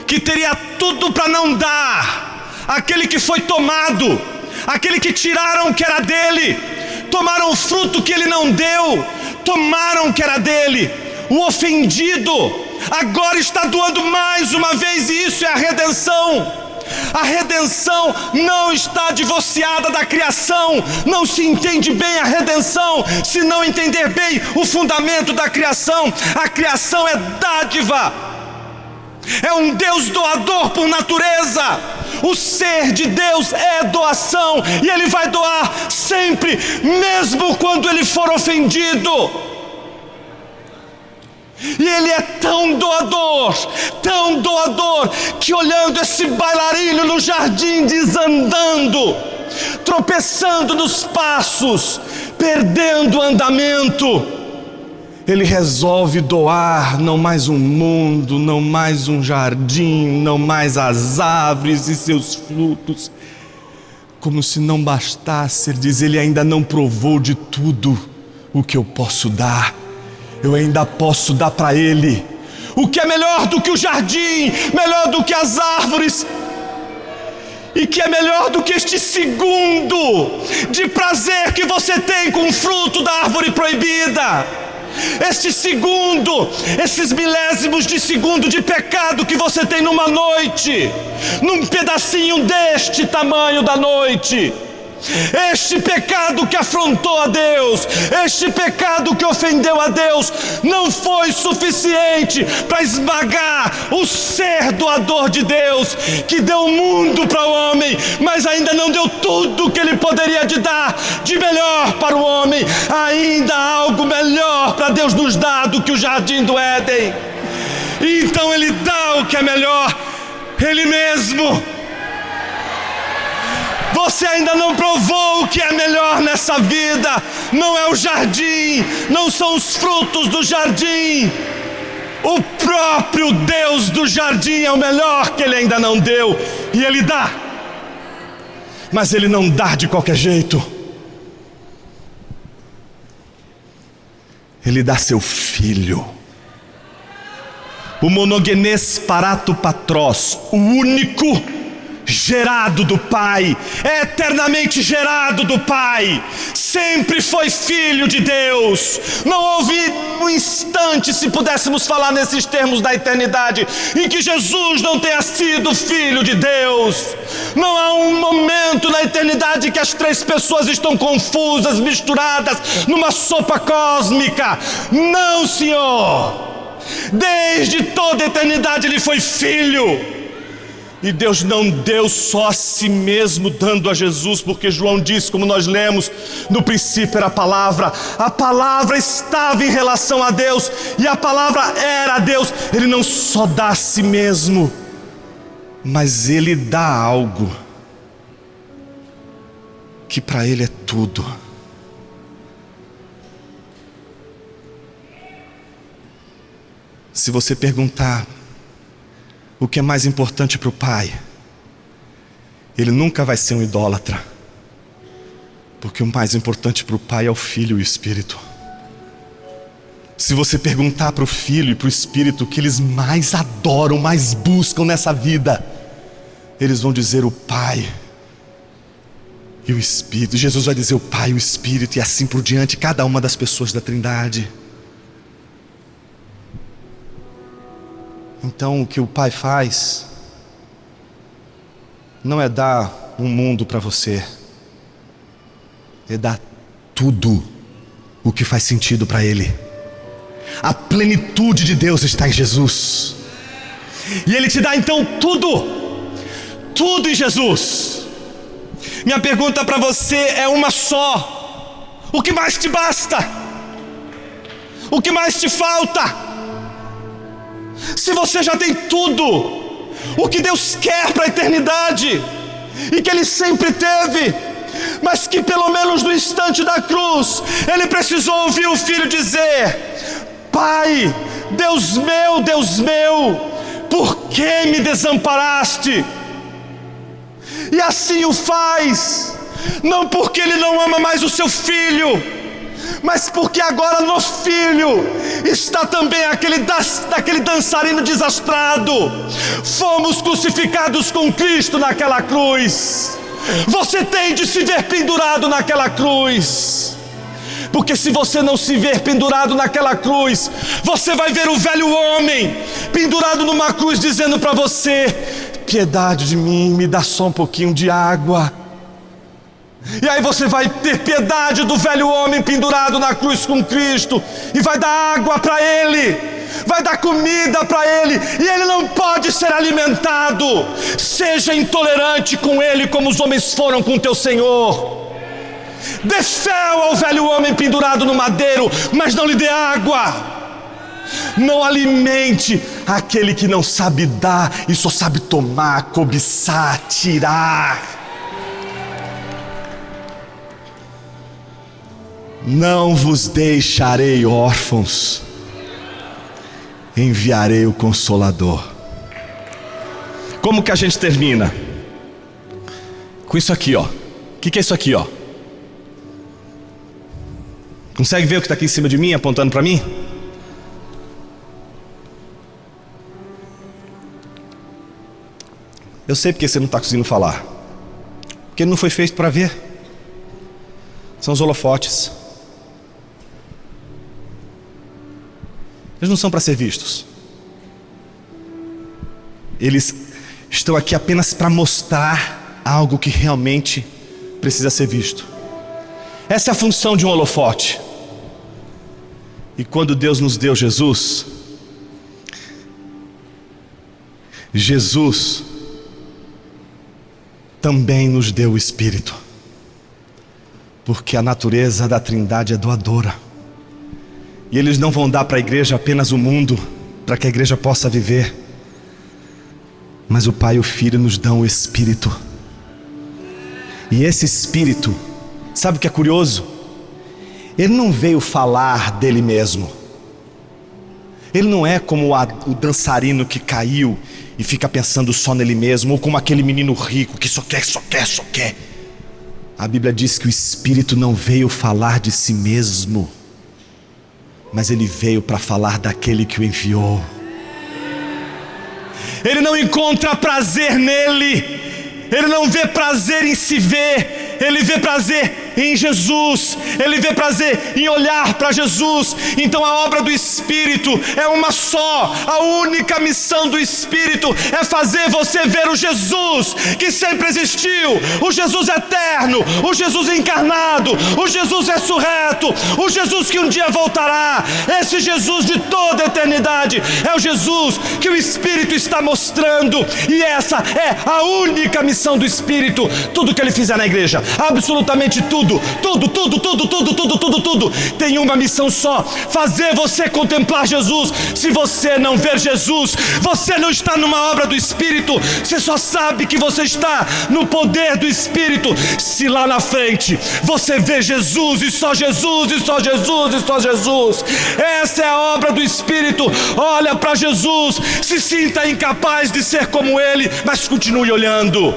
que teria tudo para não dar, aquele que foi tomado, aquele que tiraram o que era dele, tomaram o fruto que ele não deu, tomaram o que era dele. O ofendido agora está doando mais uma vez, e isso é a redenção. A redenção não está divorciada da criação. Não se entende bem a redenção se não entender bem o fundamento da criação. A criação é dádiva, é um Deus doador por natureza. O ser de Deus é doação, e Ele vai doar sempre, mesmo quando Ele for ofendido. E Ele é tão doador, que olhando esse bailarino no jardim, desandando, tropeçando nos passos, perdendo o andamento, Ele resolve doar não mais um mundo, não mais um jardim, não mais as árvores e seus frutos. Como se não bastasse, Ele diz: Ele ainda não provou de tudo o que eu posso dar. Eu ainda posso dar para Ele o que é melhor do que o jardim, melhor do que as árvores, e que é melhor do que este segundo de prazer que você tem com o fruto da árvore proibida. Este segundo, esses milésimos de segundo de pecado que você tem numa noite, num pedacinho deste tamanho da noite. Este pecado que afrontou a Deus, este pecado que ofendeu a Deus, não foi suficiente para esmagar o ser doador de Deus, que deu o mundo para o homem, mas ainda não deu tudo que Ele poderia dar de melhor para o homem. Ainda há algo melhor para Deus nos dar do que o jardim do Éden. E então Ele dá o que é melhor, Ele mesmo. Você ainda não provou o que é melhor nessa vida. Não é o jardim, não são os frutos do jardim. O próprio Deus do jardim é o melhor que Ele ainda não deu. E Ele dá, mas Ele não dá de qualquer jeito. Ele dá seu Filho, o monogenes parato patros, o único gerado do Pai, eternamente gerado do Pai, sempre foi Filho de Deus. Não houve um instante, se pudéssemos falar nesses termos da eternidade, em que Jesus não tenha sido Filho de Deus. Não há um momento na eternidade que as três pessoas estão confusas, misturadas numa sopa cósmica. Não, Senhor. Desde toda a eternidade Ele foi Filho. E Deus não deu só a si mesmo, dando a Jesus, porque João diz, como nós lemos, no princípio era a palavra estava em relação a Deus, e a palavra era Deus. Ele não só dá a si mesmo, mas Ele dá algo que para Ele é tudo. Se você perguntar o que é mais importante para o Pai, Ele nunca vai ser um idólatra, porque o mais importante para o Pai é o Filho e o Espírito. Se você perguntar para o Filho e para o Espírito o que eles mais adoram, mais buscam nessa vida, eles vão dizer o Pai e o Espírito. Jesus vai dizer o Pai e o Espírito, e assim por diante, cada uma das pessoas da Trindade. Então o que o Pai faz não é dar um mundo para você, é dar tudo o que faz sentido para Ele. A plenitude de Deus está em Jesus, e Ele te dá então tudo em Jesus. Minha pergunta para você é uma só: o que mais te basta? O que mais te falta? Se você já tem tudo o que Deus quer para a eternidade, e que Ele sempre teve, mas que pelo menos no instante da cruz Ele precisou ouvir o Filho dizer: Pai, Deus meu, por que me desamparaste? E assim o faz, não porque Ele não ama mais o seu Filho, mas porque agora no Filho está também aquele dançarino desastrado. Fomos crucificados com Cristo naquela cruz. Você tem de se ver pendurado naquela cruz. Porque se você não se ver pendurado naquela cruz, você vai ver o velho homem pendurado numa cruz dizendo para você: piedade de mim, me dá só um pouquinho de água. E aí você vai ter piedade do velho homem pendurado na cruz com Cristo, e vai dar água para ele, vai dar comida para ele, e ele não pode ser alimentado. Seja intolerante com ele como os homens foram com teu Senhor. Dê fel ao velho homem pendurado no madeiro, mas não lhe dê água. Não alimente aquele que não sabe dar e só sabe tomar, cobiçar, tirar. Não vos deixarei órfãos, enviarei o Consolador. Como que a gente termina? Com isso aqui, ó. O que é isso aqui, ó? Consegue ver o que está aqui em cima de mim, apontando para mim? Eu sei porque você não está conseguindo falar. Porque ele não foi feito para ver. São os holofotes. Eles não são para ser vistos. Eles estão aqui apenas para mostrar algo que realmente precisa ser visto. Essa é a função de um holofote. E quando Deus nos deu Jesus, Jesus também nos deu o Espírito. Porque a natureza da Trindade é doadora. E eles não vão dar para a igreja apenas o mundo, para que a igreja possa viver. Mas o Pai e o Filho nos dão o Espírito. E esse Espírito, sabe o que é curioso? Ele não veio falar dele mesmo. Ele não é como o dançarino que caiu e fica pensando só nele mesmo, ou como aquele menino rico que só quer. A Bíblia diz que o Espírito não veio falar de si mesmo, mas ele veio para falar daquele que o enviou. Ele não encontra prazer nele, ele não vê prazer em se ver, ele vê prazer em Jesus, ele vê prazer em olhar para Jesus. Então a obra do Espírito é uma só. A única missão do Espírito é fazer você ver o Jesus que sempre existiu, o Jesus eterno, o Jesus encarnado, o Jesus ressurreto, o Jesus que um dia voltará. Esse Jesus de toda a eternidade é o Jesus que o Espírito está mostrando, e essa é a única missão do Espírito. Tudo que ele fizer na igreja, absolutamente tudo, tem uma missão só: fazer você contemplar Jesus. Se você não ver Jesus, você não está numa obra do Espírito. Você só sabe que você está no poder do Espírito se lá na frente você vê Jesus, e só Jesus, e só Jesus, e só Jesus. Essa é a obra do Espírito. Olha para Jesus, se sinta incapaz de ser como ele, mas continue olhando.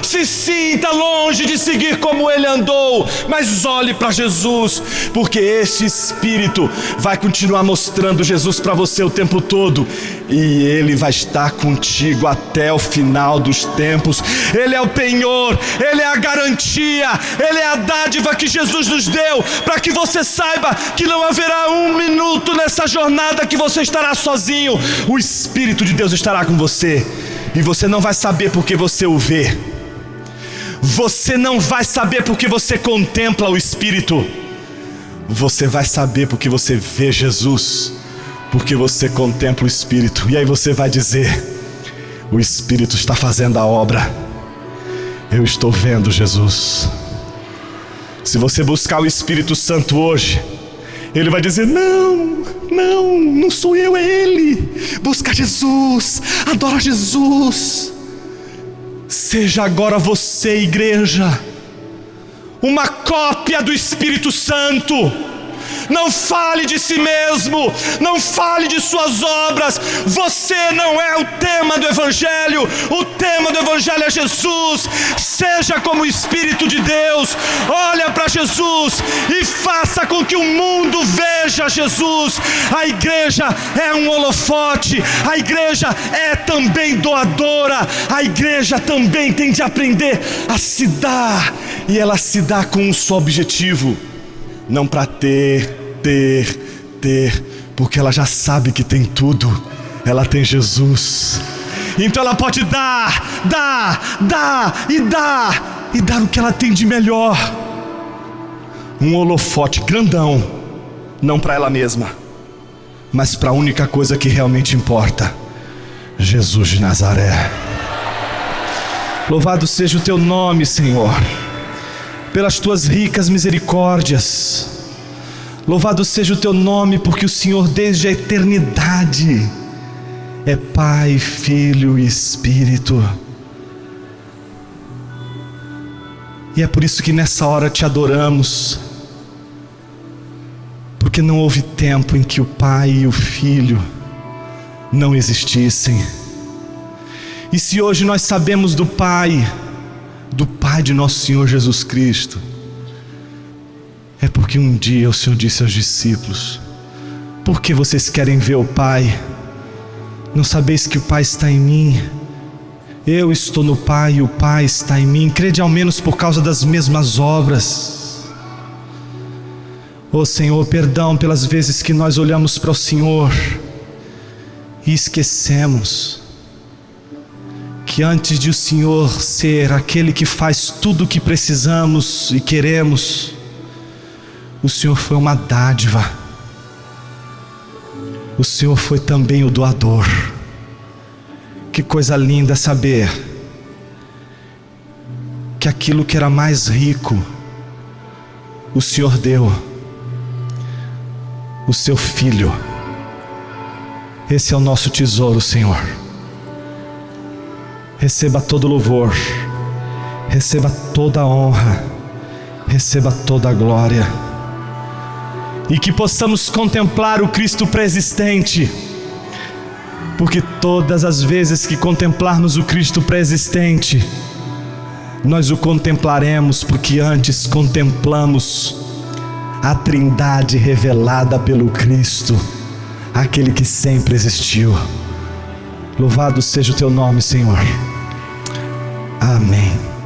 Se sinta longe de seguir como ele andou, mas olhe para Jesus, porque esse Espírito vai continuar mostrando Jesus para você o tempo todo, e ele vai estar contigo até o final dos tempos. Ele é o penhor, ele é a garantia, ele é a dádiva que Jesus nos deu, para que você saiba que não haverá um minuto nessa jornada que você estará sozinho. O Espírito de Deus estará com você, e você não vai saber porque você o vê. Você não vai saber porque você contempla o Espírito. Você vai saber porque você vê Jesus, porque você contempla o Espírito. E aí você vai dizer: o Espírito está fazendo a obra, eu estou vendo Jesus. Se você buscar o Espírito Santo hoje, ele vai dizer: não sou eu, é ele. Busca Jesus, adora Jesus. Seja agora você, igreja, uma cópia do Espírito Santo. Não fale de si mesmo, não fale de suas obras. Você não é o tema do Evangelho. O tema do Evangelho é Jesus. Seja como o Espírito de Deus. Olha para Jesus e faça com que o mundo veja Jesus. A igreja é um holofote. A igreja é também doadora. A igreja também tem de aprender a se dar. E ela se dá com um só objetivo: não para ter, porque ela já sabe que tem tudo. Ela tem Jesus. Então ela pode dar o que ela tem de melhor. Um holofote grandão, não para ela mesma, mas para a única coisa que realmente importa: Jesus de Nazaré. Louvado seja o teu nome, Senhor, pelas tuas ricas misericórdias. Louvado seja o teu nome, porque o Senhor desde a eternidade é Pai, Filho e Espírito. E é por isso que nessa hora te adoramos, porque não houve tempo em que o Pai e o Filho não existissem. E se hoje nós sabemos do Pai de nosso Senhor Jesus Cristo, é porque um dia o Senhor disse aos discípulos: por que vocês querem ver o Pai? Não sabeis que o Pai está em mim? Eu estou no Pai e o Pai está em mim. Crede ao menos por causa das mesmas obras. Ó Senhor, perdão pelas vezes que nós olhamos para o Senhor e esquecemos que antes de o Senhor ser aquele que faz tudo o que precisamos e queremos, o Senhor foi uma dádiva. O Senhor foi também o doador. Que coisa linda saber que aquilo que era mais rico, o Senhor deu, o seu Filho. Esse é o nosso tesouro, Senhor. Receba todo louvor, receba toda honra, receba toda glória. E que possamos contemplar o Cristo pré-existente, porque todas as vezes que contemplarmos o Cristo pré-existente, nós o contemplaremos porque antes contemplamos a Trindade revelada pelo Cristo, aquele que sempre existiu. Louvado seja o teu nome, Senhor. Amém.